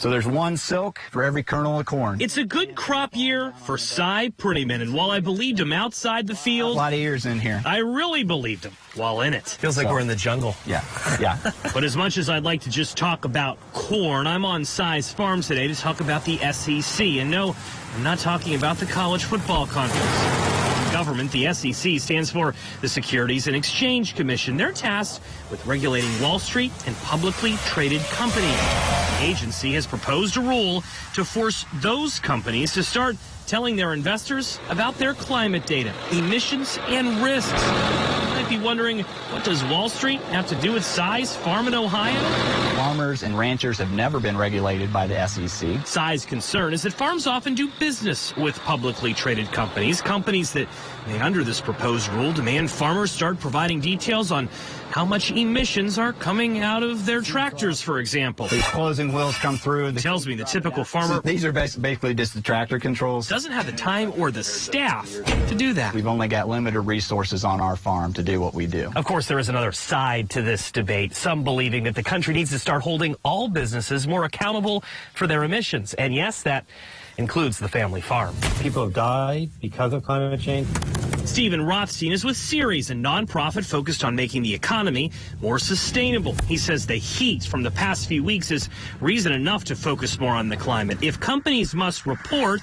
So there's one silk for every kernel of corn. It's a good crop year for Cy Prettyman, and while I believed him outside the field, A lot of ears in here. I really believed him while in it. Feels like we're in the jungle. Yeah. But as much as I'd like to just talk about corn, I'm on Cy's farm today to talk about the SEC. And no, I'm not talking about the college football conference. Government, the SEC stands for the Securities and Exchange Commission. They're tasked with regulating Wall Street and publicly traded companies. The agency has proposed a rule to force those companies to start telling their investors about their climate data, emissions, and risks. You might be wondering, what does Wall Street have to do with Cy's farm in Ohio? Farmers and ranchers have never been regulated by the SEC. Cy's concern is that farms often do business with publicly traded companies that may, under this proposed rule, demand farmers start providing details on how much emissions are coming out of their tractors, for example. These closing wheels come through. It tells me the typical farmer These are basically just the tractor controls. doesn't have the time or the staff to do that. We've only got limited resources on our farm to do what we do. Of course, there is another side to this debate, some believing that the country needs to start holding all businesses more accountable for their emissions. And yes, that includes the family farm. People have died because of climate change. Stephen Rothstein is with Ceres, a nonprofit focused on making the economy more sustainable. He says the heat from the past few weeks is reason enough to focus more on the climate. If companies must report,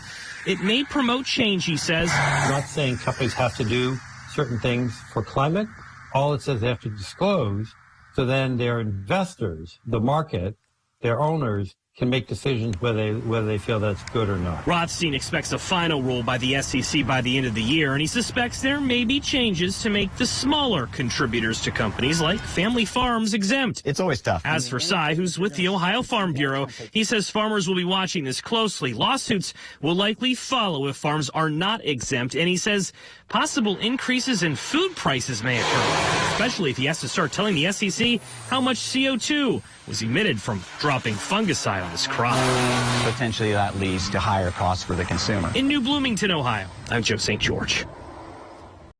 it may promote change, he says. I'm not saying companies have to do certain things for climate. All it says they have to disclose, so then their investors, the market, their owners, can make decisions whether they feel that's good or not. Rothstein expects a final rule by the SEC by the end of the year, and he suspects there may be changes to make the smaller contributors to companies like family farms exempt. It's always tough. As for Cy, who's with the Ohio Farm Bureau, he says farmers will be watching this closely. Lawsuits will likely follow if farms are not exempt, and he says possible increases in food prices may occur, especially if he has to start telling the SEC how much CO2 was emitted from dropping fungicide on his crop. Potentially that leads to higher costs for the consumer. In New Bloomington, Ohio, I'm Joe St. George.